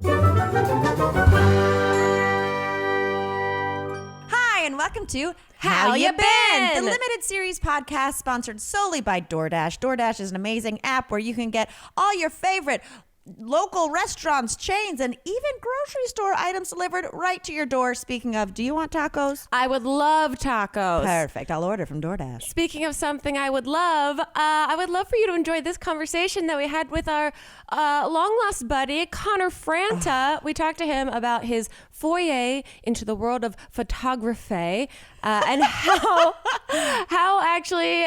Hi, and welcome to How You Been? The limited series podcast sponsored solely by DoorDash. DoorDash is an amazing app where you can get all your favorite local restaurants, chains, and even grocery store items delivered right to your door. Speaking of, do you want tacos? I would love tacos. Perfect. I'll order from DoorDash. Speaking of something I would love for you to enjoy this conversation that we had with our long-lost buddy, Connor Franta. We talked to him about his foray into the world of photography and how actually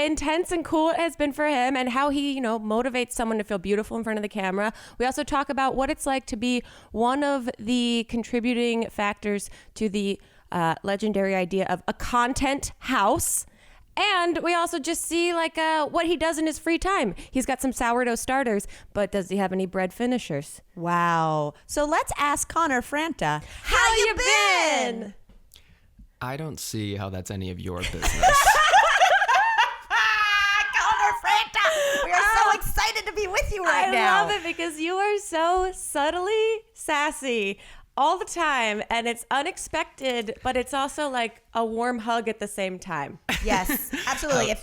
intense and cool it has been for him, and how he, motivates someone to feel beautiful in front of the camera. We also talk about what it's like to be one of the contributing factors to the legendary idea of a content house. And we also just see what he does in his free time. He's got some sourdough starters, but does he have any bread finishers? Wow. So let's ask Connor Franta, how you been? I don't see how that's any of your business. Connor Franta, we are so excited to be with you right now. I love it because you are so subtly sassy all the time, and it's unexpected, but it's also like a warm hug at the same time. Yes, absolutely.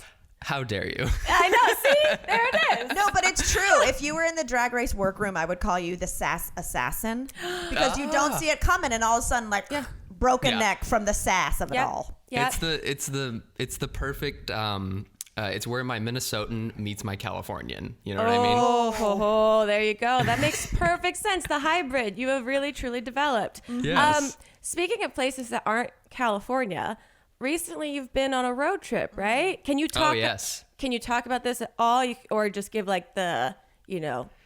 How dare you? I know, see? There it is. No, but it's true. If you were in the Drag Race workroom, I would call you the sass assassin, because you don't see it coming, and all of a sudden, broken neck from the sass of it all. Yeah. It's the perfect. It's where my Minnesotan meets my Californian. You know what I mean? Oh, there you go. That makes perfect sense. The hybrid you have really, truly developed. Yes. Speaking of places that aren't California, recently you've been on a road trip, right? Can you talk? Oh, yes. Can you talk about this at all, or just give the,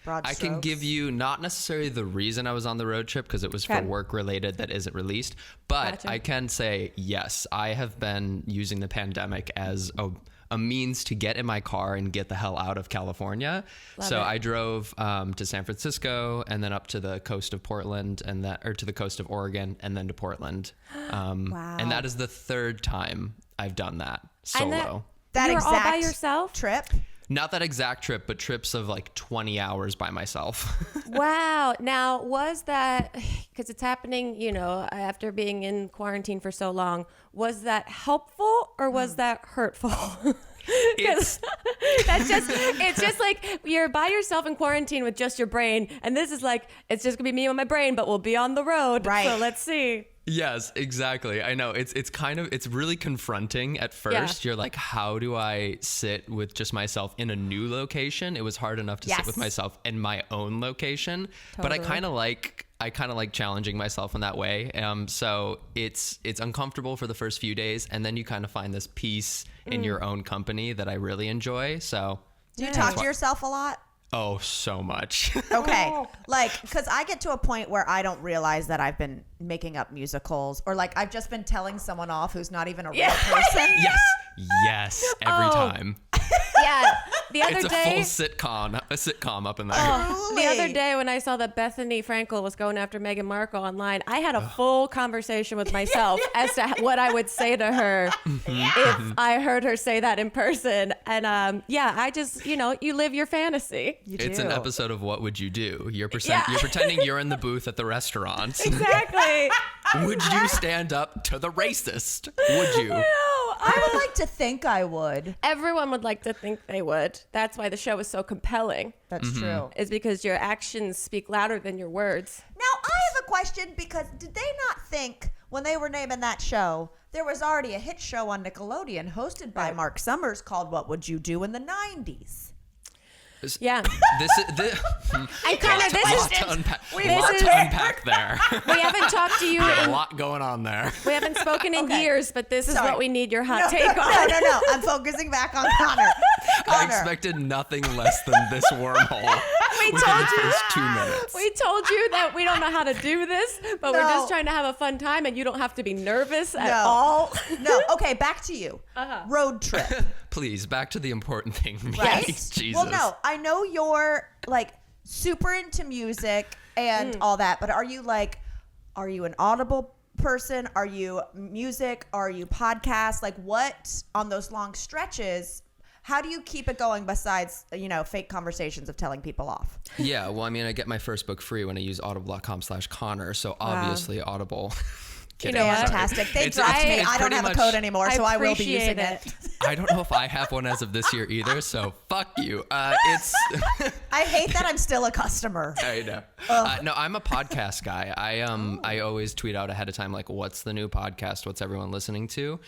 broad strokes? I can give you not necessarily the reason I was on the road trip, because it was for work related that isn't released, but Gotcha. I can say, yes, I have been using the pandemic as a means to get in my car and get the hell out of California. I drove to San Francisco, and then up to the coast of Portland, or to the coast of Oregon, and then to Portland. Wow. And that is the third time I've done that solo. That You're exact all by yourself? trip? Not that exact trip, but trips of 20 hours by myself. Wow. Now, was that, because it's happening, after being in quarantine for so long, was that helpful or was that hurtful? It's just like you're by yourself in quarantine with just your brain, and this is it's just gonna be me and my brain, but we'll be on the road. Right. So let's see. Yes, exactly. I know it's really confronting at first. Yeah. You're like, how do I sit with just myself in a new location? It was hard enough to sit with myself in my own location, but I kind of like challenging myself in that way. So it's uncomfortable for the first few days, and then you kind of find this peace in your own company that I really enjoy. So Do you talk to yourself a lot? Oh, so much. Okay. Because I get to a point where I don't realize that I've been making up musicals, or I've just been telling someone off who's not even a real person. Yes, every time. Yeah. The other It's a day, full sitcom up in there. the other day when I saw that Bethany Frankel was going after Meghan Markle online, I had a full conversation with myself as to what I would say to her if I heard her say that in person. And I just, you live your fantasy. It's an episode of What Would You Do? You're pretending you're in the booth at the restaurant. Exactly. Would you stand up to the racist? Would you? I would like to think I would. Everyone would like to think they would. That's why the show is so compelling. That's true. Is because your actions speak louder than your words. Now, I have a question, because did they not think when they were naming that show, there was already a hit show on Nickelodeon hosted by Mark Summers called What Would You Do in the 90s? Yeah. This is And Connor, this lot is to unpack, this is- unpack there. we haven't talked to you. A lot going on there. We haven't spoken in years, but this is Sorry. what we need your hot take on. No. I'm focusing back on Connor. I expected nothing less than this wormhole. We within told the you. first 2 minutes. We told you that we don't know how to do this, but we're just trying to have a fun time, and you don't have to be nervous at all. No. Okay, back to you. Road trip. Please, back to the important thing. Right? Jesus. Well, no, I know you're super into music and all that, but are you an Audible person? Are you music? Are you podcast? What on those long stretches? how do you keep it going besides, fake conversations of telling people off? Yeah, well, I mean, I get my first book free when I use audible.com/Connor, so obviously Audible. Kidding, Fantastic. They dropped me. I don't have a code anymore, so I will be using it. I don't know if I have one as of this year either, so fuck you. It's. I hate that I'm still a customer. I know. No, I'm a podcast guy. I always tweet out ahead of time, like, what's the new podcast? What's everyone listening to?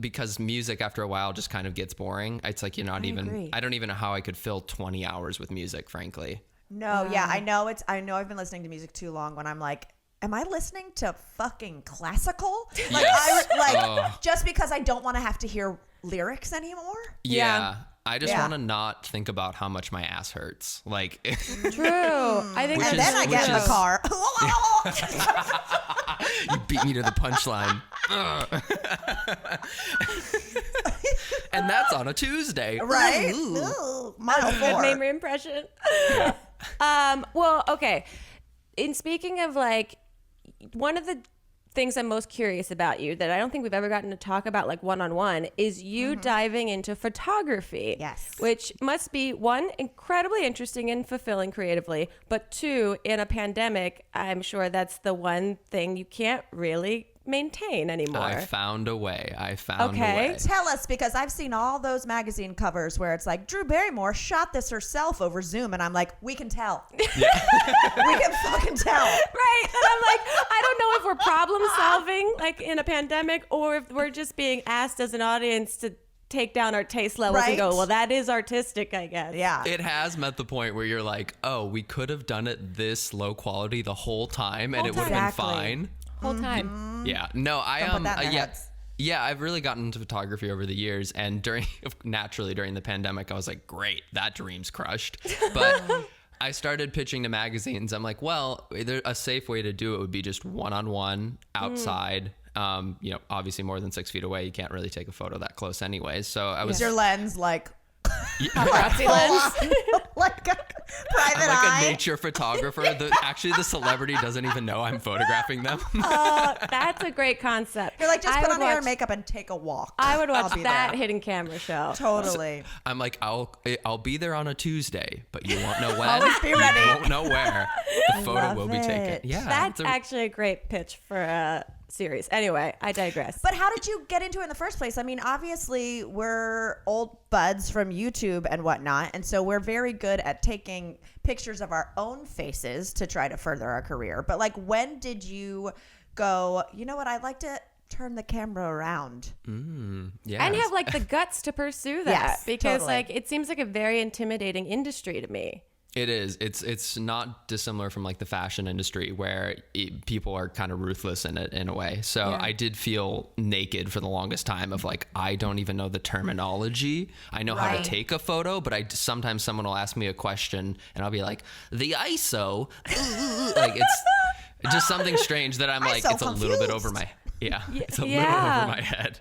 Because music after a while just kind of gets boring. It's like I don't even know how I could fill 20 hours with music, frankly. No, yeah, I know I've been listening to music too long when I'm like, am I listening to fucking classical? Like, yes. Just because I don't want to have to hear lyrics anymore. Yeah. I just want to not think about how much my ass hurts. Like, true. I think, and then I get in the car. You beat me to the punchline. And that's on a Tuesday, right? Mile 4. Mamrie impression. Well, okay. In speaking of like, one of the things I'm most curious about you that I don't think we've ever gotten to talk about like one-on-one is you diving into photography. Yes. Which must be, one, incredibly interesting and fulfilling creatively, but two, in a pandemic, I'm sure that's the one thing you can't really maintain anymore. I found a way. a way. Tell us, because I've seen all those magazine covers where it's like, Drew Barrymore shot this herself over Zoom, and I'm like, we can tell. Yeah. We can fucking tell. Right. And I'm like, I don't know if we're problem solving like in a pandemic or if we're just being asked as an audience to take down our taste levels and go, well, that is artistic, I guess. Yeah. It has met the point where you're like, oh, we could have done it this low quality the whole time and it would have been fine. Whole time. Yeah. No, heads. Yeah, I've really gotten into photography over the years, and naturally during the pandemic, I was like, great, that dream's crushed. But I started pitching to magazines. I'm like, well, a safe way to do it would be just one-on-one outside. Obviously more than 6 feet away, you can't really take a photo that close anyways. So I was. Is your lens like? Paparazzi lens. Like a private eye. A nature photographer. The celebrity doesn't even know I'm photographing them. That's a great concept. You're like, just put on hair and makake and take a walk. I would watch that hidden camera show. Totally. So I'm like, I'll be there on a Tuesday, but you won't know when. Always be ready. You won't know where. The photo will be taken. Yeah. That's actually a great pitch for a series. Anyway, I digress. But how did you get into it in the first place? I mean, obviously we're old buds from YouTube and whatnot, and so we're very good at taking pictures of our own faces to try to further our career. But like, when did you go, you know what, I'd like to turn the camera around? Yeah. And have like the guts to pursue that. Yes, because totally. like it seems like a very intimidating industry to me. It is. It's not dissimilar from like the fashion industry where people are kind of ruthless in it in a way. So I did feel naked for the longest time of like, I don't even know the terminology. I know how to take a photo, but sometimes someone will ask me a question and I'll be like, the ISO, like it's just something strange that I'm like, it's a little bit over my, it's a little over my head.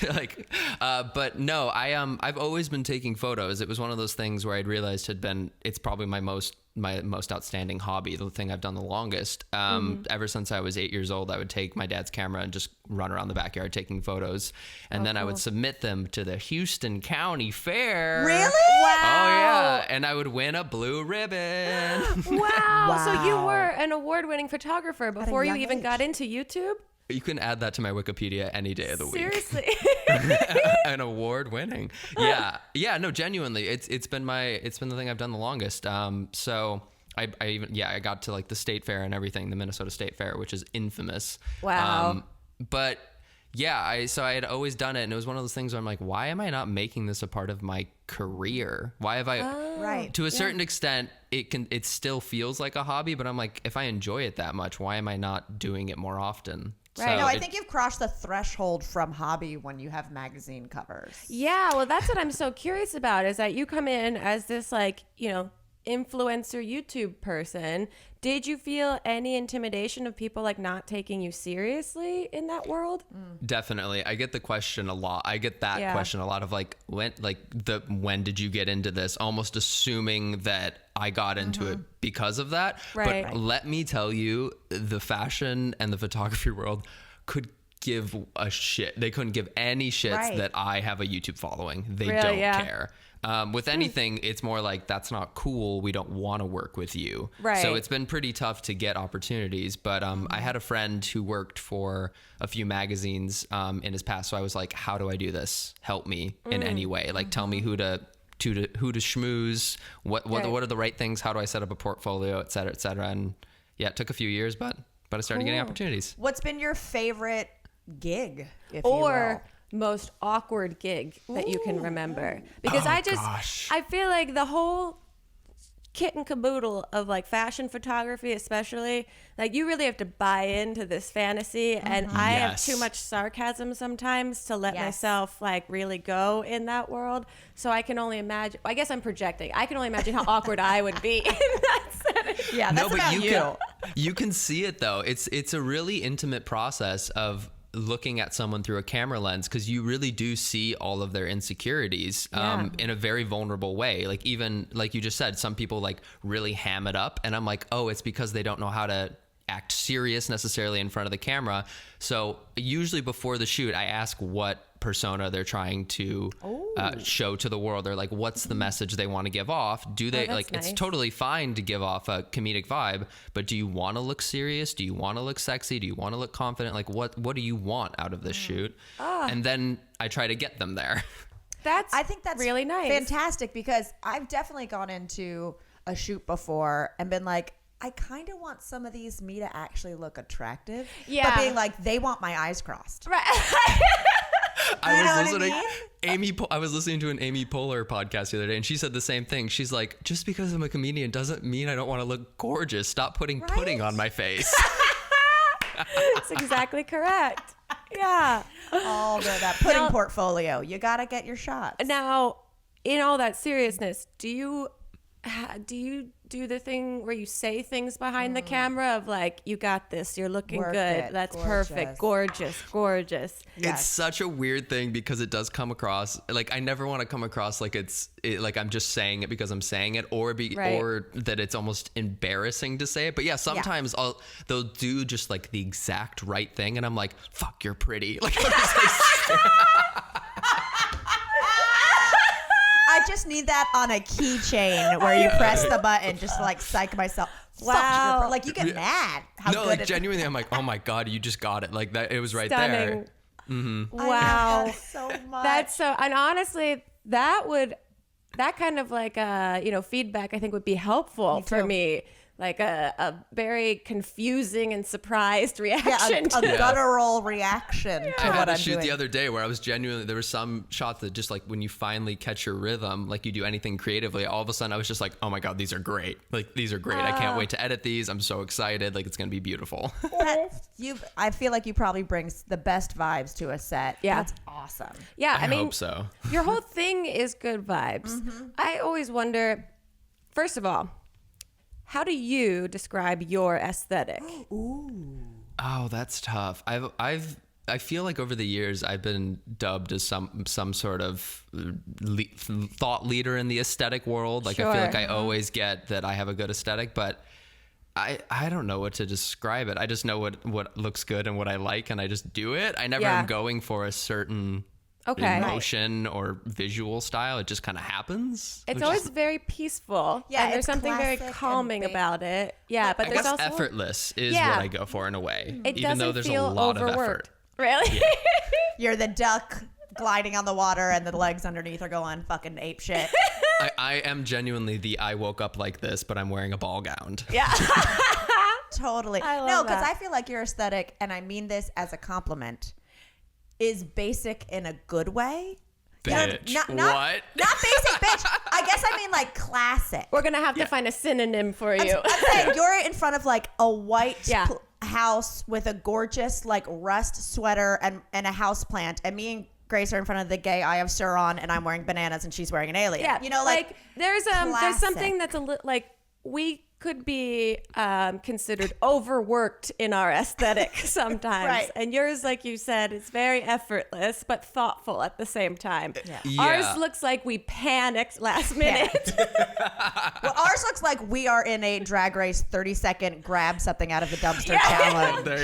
But no, I've always been taking photos. It was one of those things where I'd realized it's probably my most outstanding hobby, the thing I've done the longest. Ever since I was 8 years old, I would take my dad's camera and just run around the backyard taking photos. And then I would submit them to the Houston County Fair. Really? Wow. Oh yeah. And I would win a blue ribbon. Wow. So you were an award-winning photographer before you even age. got into YouTube? You can add that to my Wikipedia any day of the week. Seriously. An award winning. Yeah. No, genuinely, it's been the thing I've done the longest. So I got to like the state fair and everything, the Minnesota State Fair, which is infamous. Wow. But yeah, I had always done it, and it was one of those things where I'm like, why am I not making this a part of my career? Why have I? Right. To a certain extent, it still feels like a hobby, but I'm like, if I enjoy it that much, why am I not doing it more often? Right. No, I think you've crossed the threshold from hobby when you have magazine covers. Yeah, well, that's what I'm so curious about is that you come in as this like, influencer YouTube person. Did you feel any intimidation of people like not taking you seriously in that world? Definitely. I get the question a lot. I get that question a lot of like, when did you get into this? Almost assuming that I got into it because of that. Right. But let me tell you, the fashion and the photography world could give a shit. They couldn't give any shits that I have a YouTube following. They don't care. With anything, it's more like, that's not cool. We don't want to work with you. Right. So it's been pretty tough to get opportunities. But I had a friend who worked for a few magazines in his past. So I was like, how do I do this? Help me in any way. Like, tell me who to schmooze, what are the right things? How do I set up a portfolio, et cetera, et cetera. And yeah, it took a few years, but I started getting opportunities. What's been your favorite gig, if or you will? most awkward gig that you can remember? Because I feel like the whole kit and caboodle of like fashion photography, especially, like you really have to buy into this fantasy, and I have too much sarcasm sometimes to let myself like really go in that world. So I can only imagine, I guess I'm projecting, I can only imagine how awkward I would be in that setting. Yeah, that's about you can see it though. It's a really intimate process of looking at someone through a camera lens, because you really do see all of their insecurities in a very vulnerable way. Like, even like you just said, some people like really ham it up, and I'm like, oh, it's because they don't know how to act serious necessarily in front of the camera. So usually before the shoot, I ask what persona they're trying to show to the world, or like what's the message they want to give off. Do they like nice. It's totally fine to give off a comedic vibe, but do you want to look serious? Do you want to look sexy? Do you want to look confident? Like what do you want out of this shoot? And then I try to get them there. I think that's really nice, fantastic, because I've definitely gone into a shoot before and been like, I kind of want some of these me to actually look attractive. Yeah. But being like, they want my eyes crossed. Right. I was listening to an Amy Poehler podcast the other day, and she said the same thing. She's like, just because I'm a comedian doesn't mean I don't want to look gorgeous. Stop putting pudding on my face. That's exactly correct. Yeah. That pudding portfolio. You got to get your shots. Now, in all that seriousness, do you do the thing where you say things behind the camera of like, you got this, you're looking good, that's perfect, gorgeous. Yes. It's such a weird thing, because it does come across like, I never want to come across like like I'm just saying it because I'm saying it, or that it's almost embarrassing to say it. But yeah, sometimes they'll do just like the exact right thing, and I'm like, fuck, you're pretty. Like, I'm just like I just need that on a keychain where you press the button just to like psych myself. Wow. Fuck, like you get mad. No, like genuinely, I'm like, oh my God, you just got it. Like that, it was right there. Mm-hmm. Wow. I love that so much. That's so, and honestly, that kind of like, feedback I think would be helpful for me. Like a very confusing and surprised reaction. A guttural reaction to what I'm doing. I had a shoot the other day where I was genuinely, there were some shots that just like, when you finally catch your rhythm, like you do anything creatively, all of a sudden I was just like, oh my God, these are great. Like, these are great. I can't wait to edit these. I'm so excited. Like, it's going to be beautiful. I feel like you probably bring the best vibes to a set. Yeah. That's awesome. Yeah. I hope so. Your whole thing is good vibes. Mm-hmm. I always wonder, first of all, how do you describe your aesthetic? Ooh. Oh, that's tough. I feel like over the years I've been dubbed as some sort of thought leader in the aesthetic world. Like, I feel like I always get that I have a good aesthetic, but I don't know what to describe it. I just know what looks good and what I like, and I just do it. I never am going for a certain emotion or visual style. It just kind of happens. It's always very peaceful. Yeah, and there's something very calming about it. Yeah, but there's also effortless is what I go for in a way. Even though there's a lot of effort. Really? Yeah. You're the duck gliding on the water, and the legs underneath are going fucking ape shit. I am genuinely I woke up like this, but I'm wearing a ball gown. Yeah. Totally. No, because I feel like your aesthetic, and I mean this as a compliment, is basic in a good way. Bitch. Not what? Not basic, bitch. I guess I mean like classic. We're going to have to find a synonym for you. I'm saying you're in front of like a white house with a gorgeous like rust sweater and a house plant, and me and Grace are in front of the gay Eye of Sauron, and I'm wearing bananas and she's wearing an alien. Yeah. You know, like there's something that's a little like, we could be considered overworked in our aesthetic sometimes. Right. And yours, like you said, is very effortless, but thoughtful at the same time. Yeah. Ours looks like we panicked last minute. Well, ours looks like we are in a Drag Race 30-second grab something out of the dumpster challenge. There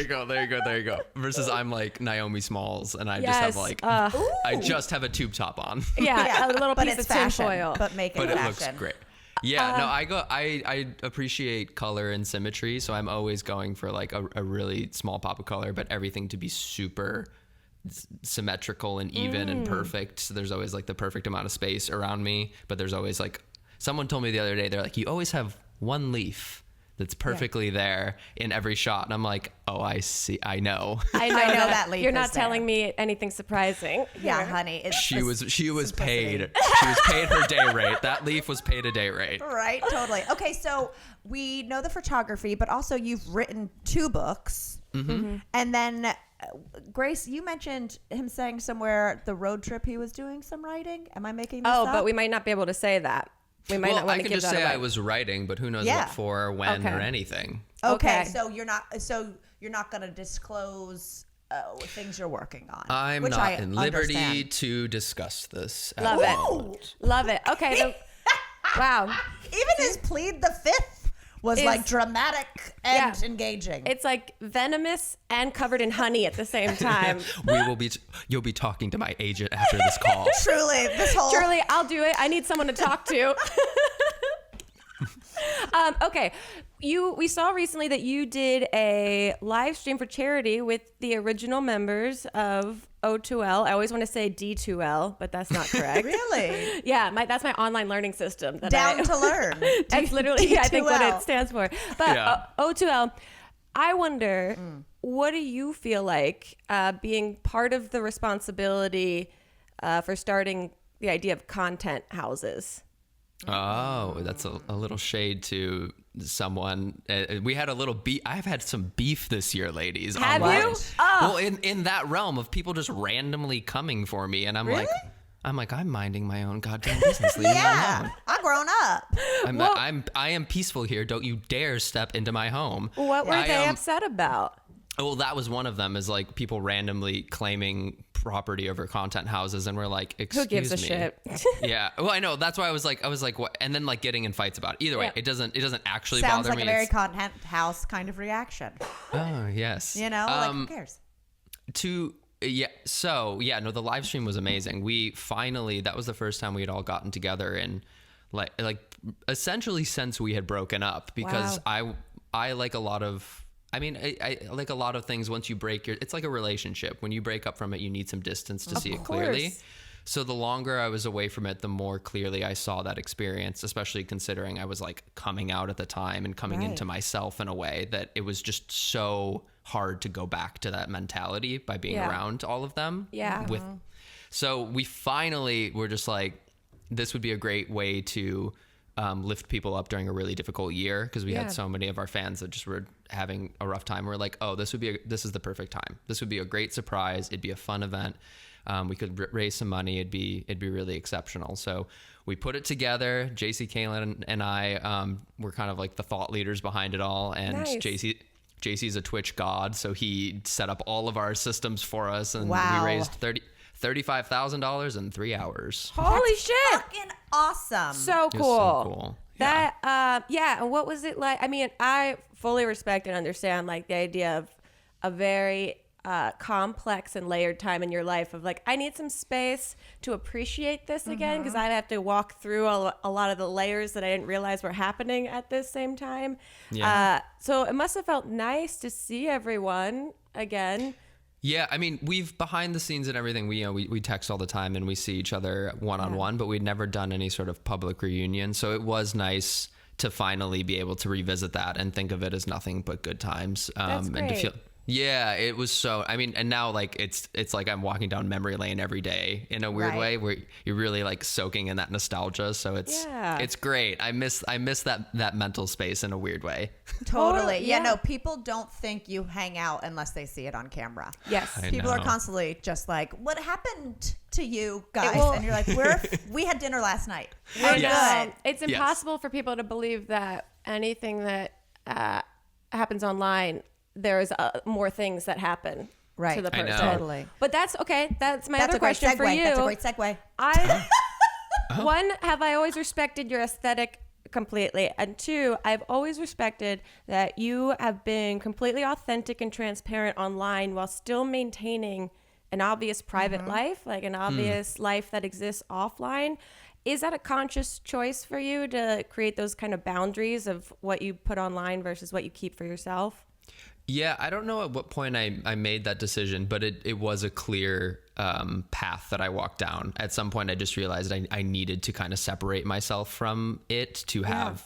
you go. Versus I'm like Naomi Smalls, and I just Yes, have like, I just have a tube top on. Yeah, a little but piece it's of fashion. tinfoil. But make it But it fashion. looks great. Yeah, no, I appreciate color and symmetry, so I'm always going for like a really small pop of color, but everything to be super symmetrical and even and perfect. So there's always like the perfect amount of space around me, but there's always like, someone told me the other day, they're like, you always have one leaf that's perfectly there in every shot. And I'm like, oh, I see. I know. I know that leaf You're is not there. telling me anything surprising. Yeah, here. honey. It's She was paid. She was paid simplicity. her day rate. That leaf was paid a day rate. Right, totally. Okay, so we know the photography, but also you've written 2 books. And then, Grace, you mentioned him saying somewhere the road trip he was doing some writing. Am I making this up? But we might not be able to say that. We might not Well, want I to could give just that say away. I was writing, but who knows Yeah. what for, when, Okay. or anything. Okay, Okay. so you're not going to disclose things you're working on. I'm which not I in liberty understand. to discuss this. at Love the it. moment. Love it. Okay. Wow. Even his plead the fifth was Is- like dramatic and Yeah. engaging. It's like venomous and covered in honey at the same time. You'll be talking to my agent after this call. Truly, this whole Shirley, I'll do it. I need someone to talk to. Okay. We saw recently that you did a live stream for charity with the original members of O2L. I always want to say D2L, but that's not correct. really Yeah, that's my online learning system. down to learn. That's literally, I think, what D2L. it stands for. But Yeah. O2L, I wonder, what do you feel like being part of the responsibility for starting the idea of content houses? Oh, that's a little shade to someone. We had a little beef. I've had some beef this year, ladies. Have online. you? Oh. Well, in that realm of people just randomly coming for me, and I'm Really? like, I'm minding my own goddamn business. Leave me Yeah, alone. I'm grown up. I am peaceful here. Don't you dare step into my home. What were I, they upset about? Well, that was one of them. Is like people randomly claiming property over content houses, and we're like, excuse Who gives a me. shit? Yeah. Well, I know. That's why I was like, what? And then like getting in fights about it. Either way, Yeah. it doesn't actually Sounds bother like me. a very It's- content house kind of reaction. oh yes. You know, like who cares? No, the live stream was amazing. We finally, that was the first time we had all gotten together, and like essentially since we had broken up, because I like a lot of. I mean, I like a lot of things. Once you break it's like a relationship. When you break up from it, you need some distance to see it clearly. course. So the longer I was away from it, the more clearly I saw that experience, especially considering I was like coming out at the time and coming into myself in a way that it was just so hard to go back to that mentality by being Yeah. around all of them. Yeah. So we finally were just like, this would be a great way to lift people up during a really difficult year, because we had so many of our fans that just were having a rough time. We're like, oh, this is the perfect time. This would be a great surprise. It'd be a fun event. We could raise some money. It'd be really exceptional. So we put it together. JC Kalen and I were kind of like the thought leaders behind it all. And Nice. JC's a Twitch god, so he set up all of our systems for us, and Wow. we raised $35,000 in 3 hours. Holy shit! Fucking awesome. So It was cool. so cool. Yeah. That and what was it like? I mean, I fully respect and understand like the idea of a very complex and layered time in your life of like, I need some space to appreciate this again, because I have to walk through a lot of the layers that I didn't realize were happening at this same time. Yeah. So it must have felt nice to see everyone again. Yeah, I mean, we've behind the scenes and everything. We text all the time and we see each other one-on-one, but we'd never done any sort of public reunion. So it was nice to finally be able to revisit that and think of it as nothing but good times. That's And to great. feel, yeah, it was so. I mean, and now like it's like I'm walking down memory lane every day in a weird Right. way, where you're really like soaking in that nostalgia. So it's great. I miss that mental space in a weird way. Totally. Yeah, yeah. no, people don't think you hang out unless they see it on camera. Yes. I People are know. constantly just like, what happened to you guys? will- And you're like, we had dinner last night. I We're know. good. It's impossible for people to believe that anything that happens online, there's more things that happen to the I person. know. Totally. But that's okay. That's my That's other a great question segue. for you. That's a great segue. One, have I always respected your aesthetic completely? And two, I've always respected that you have been completely authentic and transparent online while still maintaining an obvious private life, like an obvious life that exists offline. Is that a conscious choice for you to create those kind of boundaries of what you put online versus what you keep for yourself? Yeah, I don't know at what point I made that decision, but it was a clear path that I walked down. At some point, I just realized I needed to kind of separate myself from it to have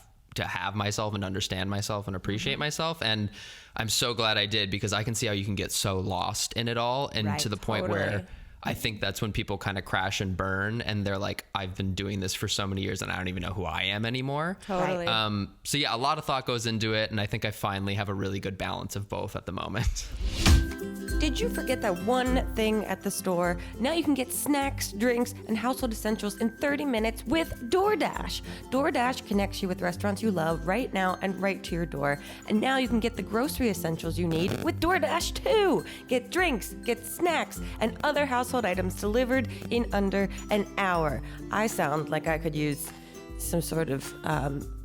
myself and understand myself and appreciate myself. And I'm so glad I did, because I can see how you can get so lost in it all, and to the point where I think that's when people kind of crash and burn, and they're like, I've been doing this for so many years and I don't even know who I am anymore. Totally. So yeah, a lot of thought goes into it, and I think I finally have a really good balance of both at the moment. Did you forget that one thing at the store? Now you can get snacks, drinks, and household essentials in 30 minutes with DoorDash. DoorDash connects you with restaurants you love right now and right to your door. And now you can get the grocery essentials you need with DoorDash too. Get drinks, get snacks, and other household items delivered in under an hour. I sound like I could use some sort of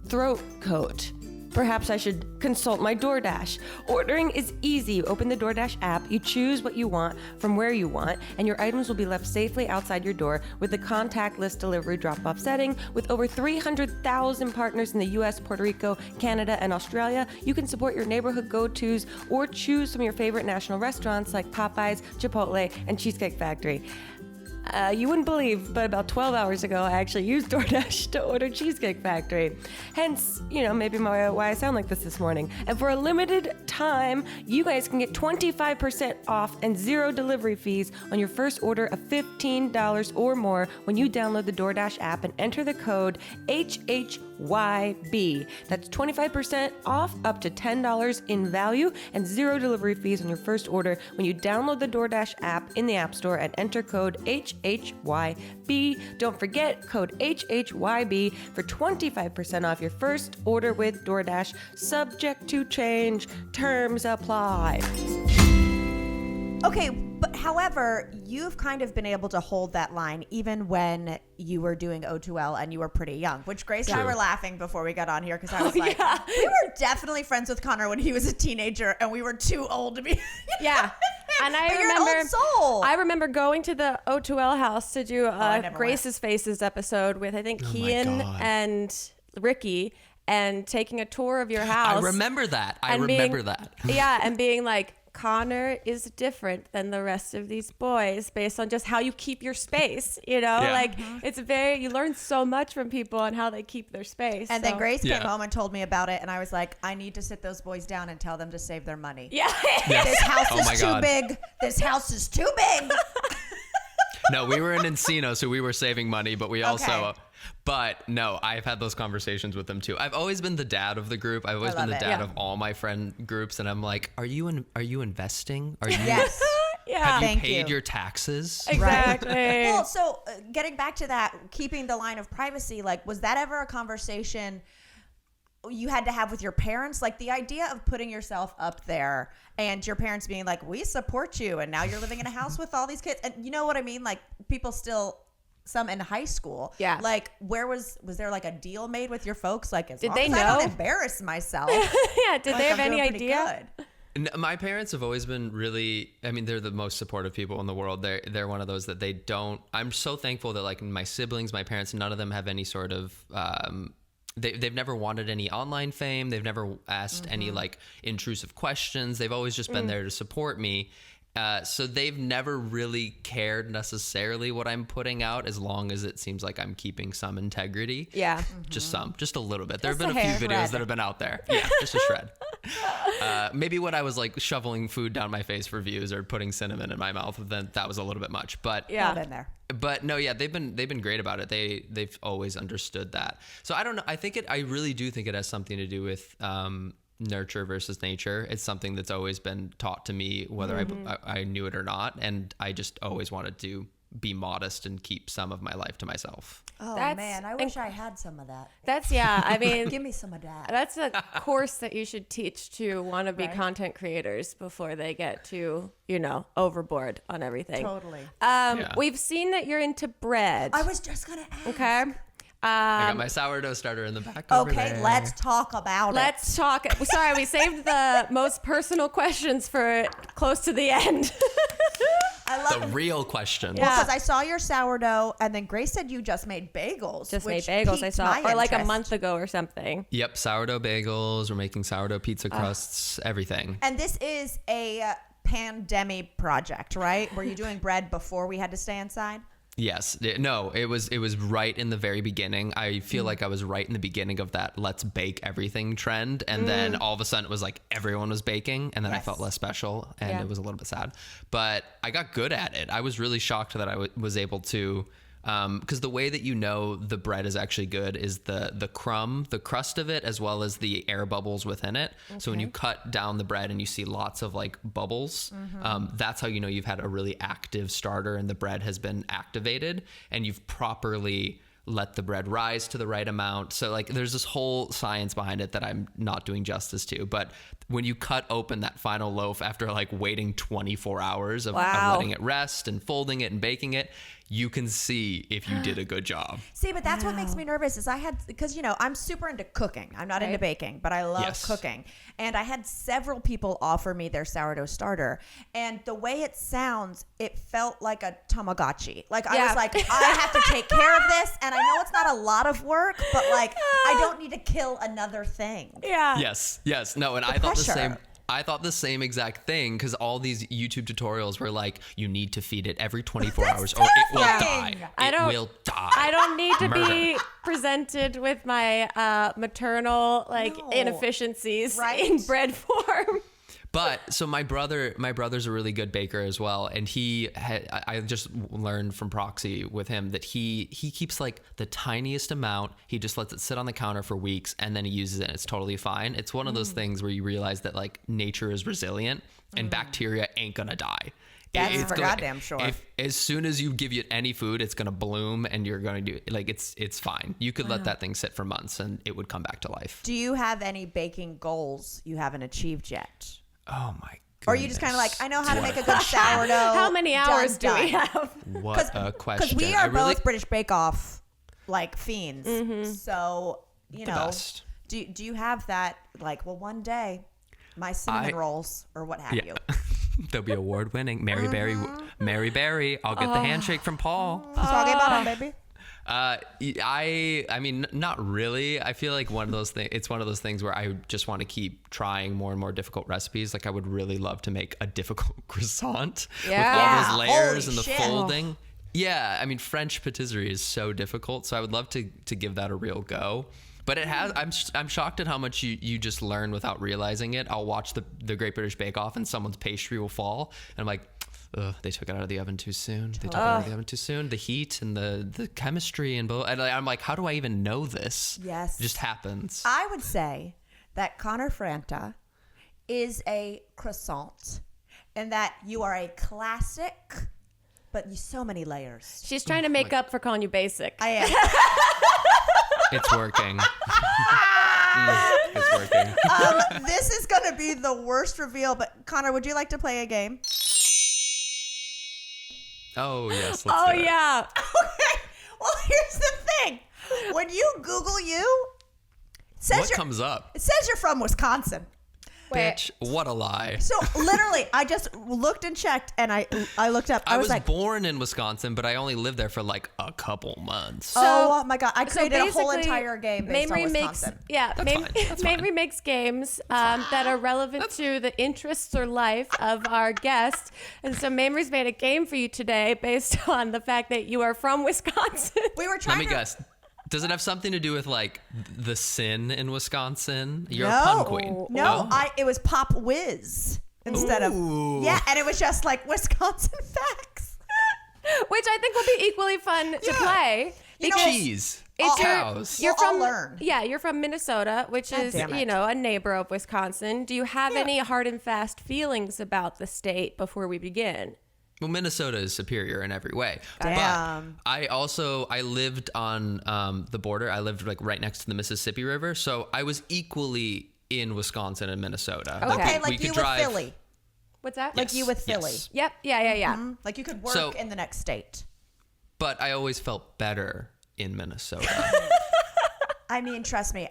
throat coat. Perhaps I should consult my DoorDash. Ordering is easy. You open the DoorDash app, you choose what you want from where you want, and your items will be left safely outside your door with the contactless delivery drop-off setting. With over 300,000 partners in the US, Puerto Rico, Canada, and Australia, you can support your neighborhood go-tos or choose some of your favorite national restaurants like Popeyes, Chipotle, and Cheesecake Factory. You wouldn't believe, but about 12 hours ago, I actually used DoorDash to order Cheesecake Factory. Hence, maybe why I sound like this morning. And for a limited time, you guys can get 25% off and 0 delivery fees on your first order of $15 or more when you download the DoorDash app and enter the code HHYB. That's 25% off up to $10 in value and 0 delivery fees on your first order when you download the DoorDash app in the App Store and enter code HHYB. Don't forget code HHYB for 25% off your first order with DoorDash. Subject to change. Terms apply. Okay, but however, you've kind of been able to hold that line even when you were doing O2L and you were pretty young, which Grace and I were laughing before we got on here because I was we were definitely friends with Connor when he was a teenager and we were too old to be. Yeah. And I But you're an old soul. I remember going to the O2L house to do Grace's went. Faces episode with, I think, Kian and Ricky, and taking a tour of your house. I remember that. Yeah, and being like, Connor is different than the rest of these boys based on just how you keep your space, it's you learn so much from people on how they keep their space. And then Grace came home and told me about it, and I was like, I need to sit those boys down and tell them to save their money. Yeah. This house is too big. This house is too big. No, we were in Encino, so we were saving money, but we also... But no, I've had those conversations with them too. I've always been the dad of the group. I've always been the dad of all my friend groups, and I'm like, are you investing? Are you? Yes. Have you paid your taxes? Exactly. Well, so getting back to that, keeping the line of privacy, was that ever a conversation you had to have with your parents? Like the idea of putting yourself up there and your parents being like, we support you, and now you're living in a house with all these kids, and you know what I mean? Like people still. Some in high school. Yeah. Where was there a deal made with your folks? Did they know? I don't embarrass myself. Yeah. Did they have any idea? My parents have always been really, they're the most supportive people in the world. They're one of those that they don't, I'm so thankful that my siblings, my parents, none of them have any sort of, they've never wanted any online fame. They've never asked any intrusive questions. They've always just been there to support me. So they've never really cared necessarily what I'm putting out, as long as it seems like I'm keeping some integrity. Yeah. Just a little bit. There have been a few videos that have been out there. Yeah, just a shred. Maybe when I was shoveling food down my face for views or putting cinnamon in my mouth, then that was a little bit much. But yeah, been there. But no, yeah, they've been great about it. They've always understood that. So I don't know. I really do think it has something to do with nurture versus nature. It's something that's always been taught to me, whether I knew it or not, and I just always wanted to be modest and keep some of my life to myself. Oh That's man, I wish I had some of that. That's I mean, Give me some of that. that's a course that you should teach to wannabe Right. content creators before they get too, overboard on everything. Totally. We've seen that you're into bread. I was just gonna ask. Okay. I got my sourdough starter in the back. Over Okay, there. let's talk about Let's talk. Sorry, we saved the most personal questions for close to the end. I love The real question. Yeah. because I saw your sourdough, and then Grace said you just made bagels. Just made which bagels, I piqued saw, my or like a interest. month ago or something. Yep, sourdough bagels. We're making sourdough pizza crusts, everything. And this is a pandemic project, right? Were you doing bread before we had to stay inside? Yes. No, it was right in the very beginning. I feel like I was right in the beginning of that let's bake everything trend. And then all of a sudden it was like everyone was baking. And then I Yes. felt less special and Yeah. it was a little bit sad. But I got good at it. I was really shocked that I was able to, because the way that the bread is actually good is the crumb, the crust of it, as well as the air bubbles within it. So when you cut down the bread and you see lots of like bubbles, that's how you've had a really active starter and the bread has been activated and you've properly let the bread rise to the right amount. So like there's this whole science behind it that I'm not doing justice to. But when you cut open that final loaf after like waiting 24 hours of letting it rest and folding it and baking it, you can see if you did a good job. See, but that's what makes me nervous is because I'm super into cooking. I'm not into baking, but I love Yes. cooking. And I had several people offer me their sourdough starter. And the way it sounds, it felt like a Tamagotchi. Like I was like, I have to take care of this. And I know it's not a lot of work, but like I don't need to kill another thing. Yeah. Yes. No, and I thought the pressure. same. I thought the same exact thing because all these YouTube tutorials were like, you need to feed it every 24 hours or it will die. terrifying. It will die. I don't need to Murder. be presented with my maternal No. inefficiencies Right? in bread form. But so my brother's a really good baker as well, and I just learned from proxy with him that he keeps like the tiniest amount. He just lets it sit on the counter for weeks, and then he uses it. And it's totally fine. It's one of those things where you realize that like nature is resilient, and bacteria ain't gonna die. That's It's for gonna- goddamn sure. As soon as you give it any food, it's gonna bloom, and you're gonna do like it's fine. You could let that thing sit for months, and it would come back to life. Do you have any baking goals you haven't achieved yet? Oh my. Or are you just kind of like, I know how to What make a good sourdough. How many hours do we done. have? What a question. Because we I are really- both British Bake Off like fiends. So, The best. do you have that like, well, one day my cinnamon rolls or what have you? They'll be award winning. Mary Berry. I'll get the handshake from Paul. Talking about them, baby. I mean, not really. I feel like it's one of those things where I just want to keep trying more and more difficult recipes. Like I would really love to make a difficult croissant with all those layers Holy and the shit. folding. Yeah, I mean, French patisserie is so difficult, so I would love to give that a real go. But it has. I'm shocked at how much you just learn without realizing it. I'll watch the Great British Bake Off, and someone's pastry will fall, and I'm like, ugh, they took it out of the oven too soon. They took it out of the oven too soon. The heat and the chemistry and both. And I'm like, how do I even know this? Yes. It just happens. I would say that Connor Franta is a croissant and that you are a classic, but you so many layers. She's trying to make up for calling you basic. I am. It's working. It's working. This is going to be the worst reveal, but Connor, would you like to play a game? Oh yes. Let's Oh do it. yeah. Okay. Well, here's the thing. When you Google it What comes up? says you're from Wisconsin. Bitch, what a lie. So literally, I just looked and checked, and I looked up. I was like, born in Wisconsin, but I only lived there for like a couple months. oh my god! I So created a whole basically, entire game based on Mamrie Wisconsin. That's fine. Mamrie makes games that are relevant to the interests or life of our guest. And so Mamrie's made a game for you today based on the fact that you are from Wisconsin. We were Let trying me to guess. Does it have something to do with like the sin in Wisconsin? You're no, a pun queen. No, Oh. it was Pop Whiz instead of and it was just like Wisconsin facts. Which I think will be equally fun to play. You know, Cheese. It's Cows. We'll all learn. Yeah, you're from Minnesota, which God is, damn it. a neighbor of Wisconsin. Do you have any hard and fast feelings about the state before we begin? Well, Minnesota is superior in every way. Damn. But I lived on the border. I lived like right next to the Mississippi River. So I was equally in Wisconsin and Minnesota. Okay, we like could you drive. with Philly. What's that? Like you with Philly. Yes. Yep. Yeah. Mhm. Like you could work So- in the next state. But I always felt better in Minnesota. I mean, trust me.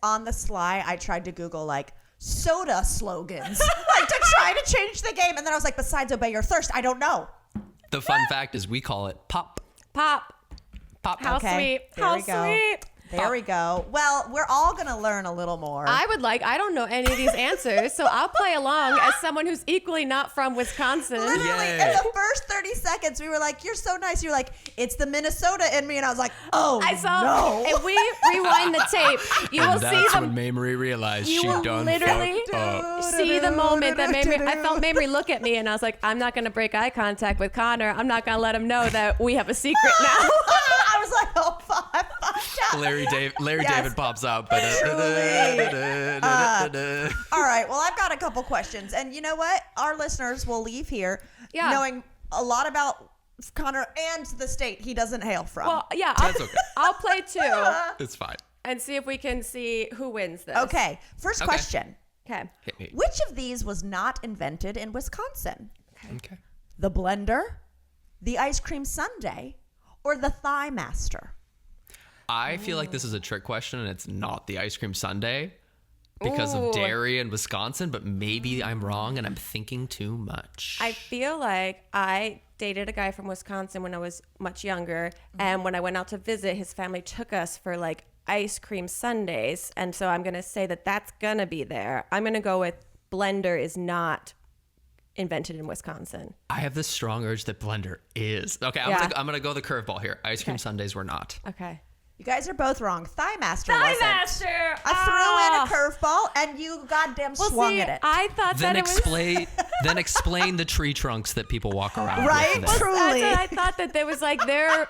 On the sly, I tried to Google like soda slogans, like to try to change the game. And then I was like, besides obey your thirst, I don't know. The fun fact is we call it pop. Pop. Pop. How Okay, sweet. there How we go. sweet. There we go. Well, we're all going to learn a little more. I don't know any of these answers, so I'll play along as someone who's equally not from Wisconsin. Literally, Yay. in the first 30 seconds, we were like, you're so nice. You're like, it's the Minnesota in me. And I was like, oh, I saw, no. if we rewind the tape, you will And see that's the when Mamrie realized you she will done literally fucked up. see the moment that I felt Mamrie look at me, and I was like, I'm not going to break eye contact with Connor. I'm not going to let him know that we have a secret now. I was like, oh, fuck. Larry Yes. David pops up. All right. Well, I've got a couple questions. And you know what? Our listeners will leave here knowing a lot about Connor and the state he doesn't hail from. Well, yeah, That's okay. I'll play two It's fine. and see if we can see who wins this. Okay. First Okay. question. Okay. Hit me. Which of these was not invented in Wisconsin? Okay. The blender, the ice cream sundae, or the Thigh Master? I feel like this is a trick question, and it's not the ice cream sundae because Ooh. of dairy in Wisconsin, but maybe I'm wrong and I'm thinking too much. I feel like I dated a guy from Wisconsin when I was much younger, and when I went out to visit, his family took us for like ice cream sundaes, and so I'm gonna say that that's gonna be there. I'm gonna go with blender is not invented in Wisconsin. I have this strong urge that blender is. Okay, I'm gonna go the curveball here. Ice cream sundaes were not. Okay. You guys are both wrong. Thigh Master wasn't. Master. I threw in a curveball, and you goddamn swung at it. I thought Then that it was. explain the tree trunks that people walk around Right? with. there. Truly. I thought that there was like their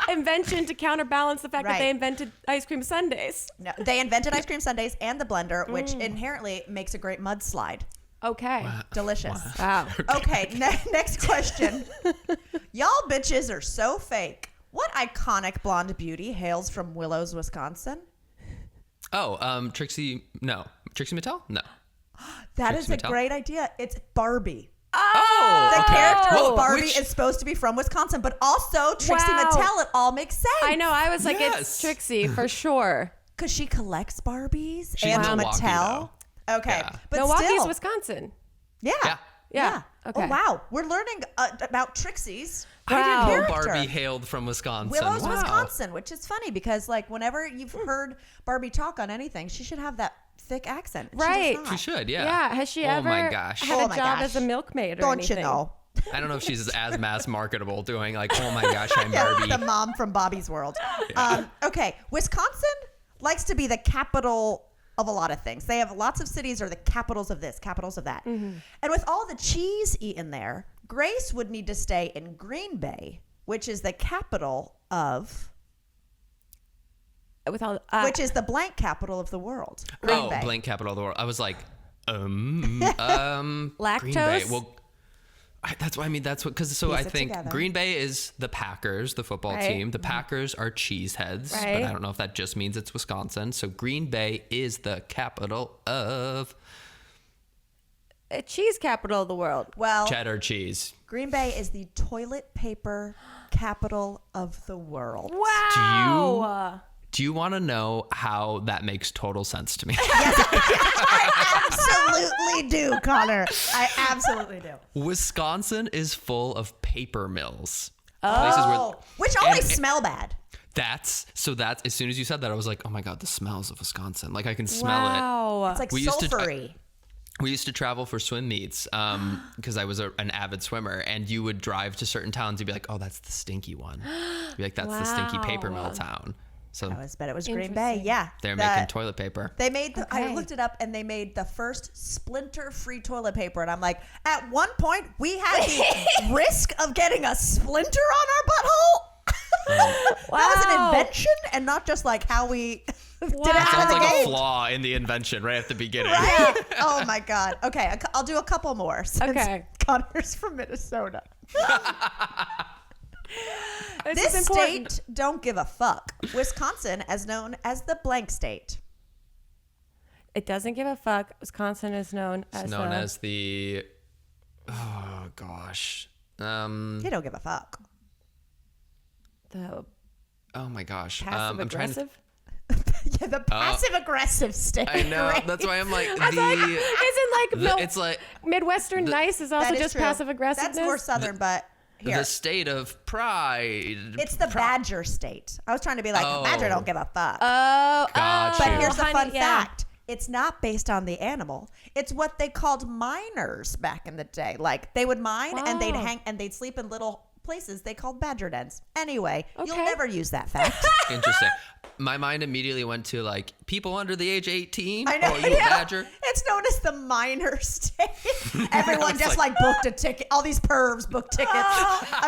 invention to counterbalance the fact that Right. they invented ice cream sundaes. No, they invented ice cream sundaes and the blender, which inherently makes a great mudslide. Okay. Delicious. Wow. Okay, next question. Y'all bitches are so fake. What iconic blonde beauty hails from Willows, Wisconsin? Oh, Trixie Mattel? No. That is Trixie a Mattel? great idea. It's Barbie. Oh, The character Well, of Barbie which- is supposed to be from Wisconsin, but also Trixie Wow. Mattel. It all makes sense. I know. I was like, Yes. it's Trixie for sure. Because she collects Barbies She's and Milwaukee, Mattel. Okay. Yeah. But Milwaukee's still. Wisconsin. Yeah. Yeah. Yeah. Okay. Oh, wow. We're learning about Trixie's. Wow. I didn't know Character. Barbie hailed from Wisconsin. Willows, Wow. Wisconsin, which is funny because, like, whenever you've heard Barbie talk on anything, she should have that thick accent. She does Right. not. She should, yeah. Yeah. Has she Oh ever my gosh. had Oh a my job gosh. as a milkmaid or Don't anything? you know? I don't know if she's as mass marketable doing like, oh my gosh, I'm Yeah, Barbie. the mom from Bobby's World. Okay, Wisconsin likes to be the capital of a lot of things. They have lots of cities are the capitals of this, capitals of that. And with all the cheese eaten there, Grace would need to stay in Green Bay, which is the capital of, With all, which is the blank capital of the world. Green Bay. Blank capital of the world. I was like, Green Bay. Lactose? Well, that's what I mean. That's what, because so Piece I it think together. Green Bay is the Packers, the football Right. team. The Packers are cheeseheads, Right. but I don't know if that just means it's Wisconsin. So Green Bay is the capital of a cheese capital of the world. Well, cheddar cheese. Green Bay is the toilet paper capital of the world. Wow. Do you want to know how that makes total sense to me? I absolutely do, Connor. I absolutely do. Wisconsin is full of paper mills. Oh, which always and- smell bad. That's as soon as you said that, I was like, oh my God, the smells of Wisconsin. Like I can smell it. Wow. It's like We used to- sulfury. We used to travel for swim meets because I was an avid swimmer, and you would drive to certain towns. You'd be like, oh, that's the stinky one. You'd be like, that's the stinky paper mill town. So I bet it was Green Bay. Yeah. they're making toilet paper. They made I Okay. looked it up and they made the first splinter-free toilet paper. And I'm like, at one point we had the risk of getting a splinter on our butthole. That was an Wow. invention and not just like how we Did it Wow. out of Sounds the like gate. a flaw in the invention right at the beginning. Right? Oh my God. Okay, I'll do a couple more. Since Okay. Connor's from Minnesota. This This is important. state don't give a fuck. Wisconsin, as known as the blank state. It doesn't give a fuck. Wisconsin is known It's as known as the. Oh gosh. They don't give a fuck. the Oh my gosh. passive I'm trying to. aggressive. Yeah, the passive aggressive state. I know. Right? That's why I'm like Isn't like it's like Midwestern nice is also That is just true. passive aggressiveness? That's more southern, but here. the state of pride. It's the Badger state. I was trying to be like, Oh. Badger don't give a fuck. Oh, Gotcha. But here's the honey, fun yeah. fact. It's not based on the animal. It's what they called miners back in the day. Like they would mine and they'd Wow. hang and they'd sleep in little places they called badger dens. Anyway, you'll Okay. never use that fact. Interesting. My mind immediately went to like people under the age 18. I know. Oh, you a yeah. badger? It's known as the miner state. Everyone just like booked a ticket. All these pervs booked tickets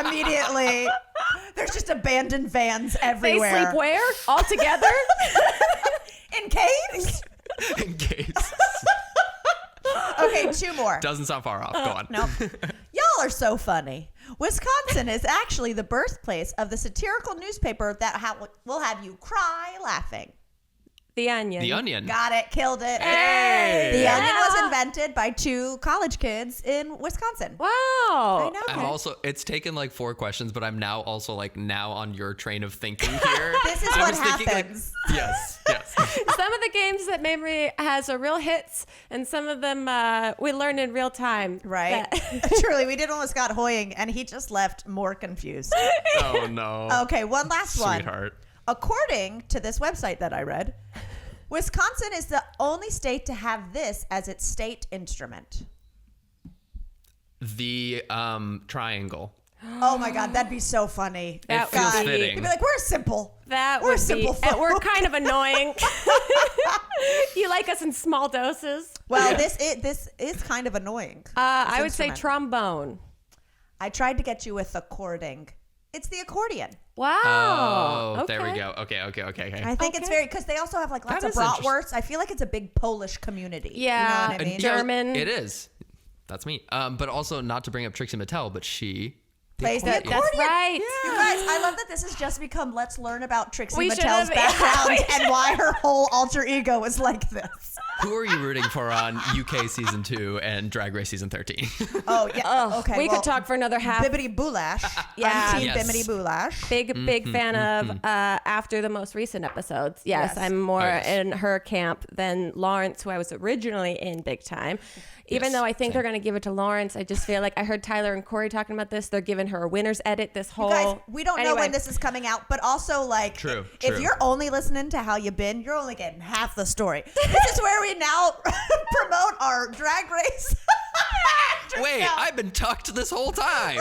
immediately. There's just abandoned vans They everywhere. sleep where? All together? In caves? In case. Okay, two more. Doesn't sound far off. Go on. No. Y'all are so funny. Wisconsin is actually the birthplace of the satirical newspaper that will have you cry laughing. The Onion. The Onion. Got it. Killed it. Hey! The Yeah. Onion was invented by two college kids in Wisconsin. Wow. I know. I'm also, it's taken like 4 questions, but I'm now also like now on your train of thinking here. This is I what was thinking, like, happens. yes. Some of the games that Mamrie has are real hits, and some of them we learn in real time. Right. Truly, we did one with Scott Hoying, and he just left more confused. Oh no. Okay, one last one. Sweetheart. According to this website that I read, Wisconsin is the only state to have this as its state instrument. The triangle. Oh my God, that'd be so funny. That feels God. fitting. You'd be like, we're simple. That We're would simple be, and we're folk. kind of annoying. You like us in small doses. Well, this is kind of annoying. I would say instrument. trombone. I tried to get you with according. It's the accordion. Wow. Oh, there we Okay. go. Okay. I think it's Okay. very, because they also have like lots That of is bratwursts. I feel like it's a big Polish community. Yeah. You know what I mean? German. It is. That's me. But also not to bring up Trixie Mattel, but she Plays the accordion. accordion. That's right. You guys, I love that this has just become let's learn about Trixie We should Mattel's have- background yeah, we and why her whole alter ego is like this. Who are you rooting for on UK season 2 and Drag Race season 13? Oh, yeah. Okay. We well, could talk for another half. Bibbidi Boulash. Yeah. I'm team Yes. Bibbidi Boulash. Big fan of after the most recent episodes. Yes, Yes. I'm more Oh, yes. in her camp than Lawrence, who I was originally in big time. Even Yes, though I think same. they're going to give it to Lawrence, I just feel like I heard Tyler and Corey talking about this. They're giving her a winner's edit this whole. You guys, we don't know Anyway. when this is coming out, but also like, True, if true. you're only listening to How You Been, you're only getting half the story. This is where we now promote our Drag Race. Wait, I've been tucked this whole time.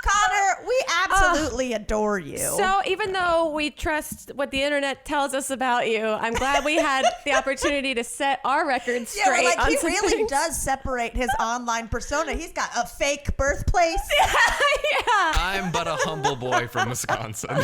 Connor, we absolutely adore you. So even though we trust what the internet tells us about you, I'm glad we had the opportunity to set our records yeah, straight we're like, on he some really things. does separate his online persona. He's got a fake birthplace. Yeah. I'm but a humble boy from Wisconsin.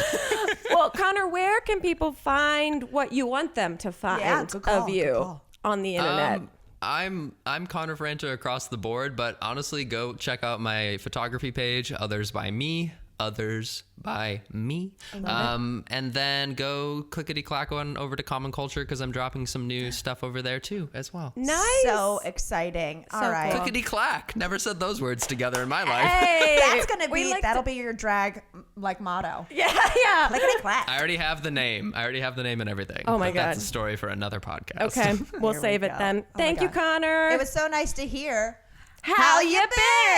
Well, Connor, where can people find what you want them to find Yeah, good call, of good you call. on the internet? I'm Connor Franta across the board, but honestly, go check out my photography page, Others by Me. Others by Me. And then go clickety-clack on over to Common Culture because I'm dropping some new stuff over there too as well. Nice. So exciting. All So right. cool. Clickety-clack. Never said those words together in my life. Hey, That's gonna we be like that'll to- be your drag like motto. Yeah. Clickety clack. I already have the name. and everything. Oh my but That's God. a story for another podcast. Okay, we'll Here save we it go. then. Oh my Thank you, God. Connor. It was so nice to hear. How you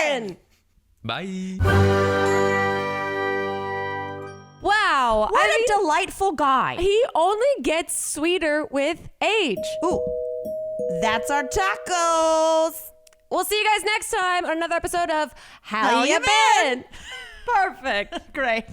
been? Bye. Wow. What I a mean, delightful guy. he only gets sweeter with age. Ooh, that's our tacos. We'll see you guys next time on another episode of How How You Ya Been? Perfect. Great.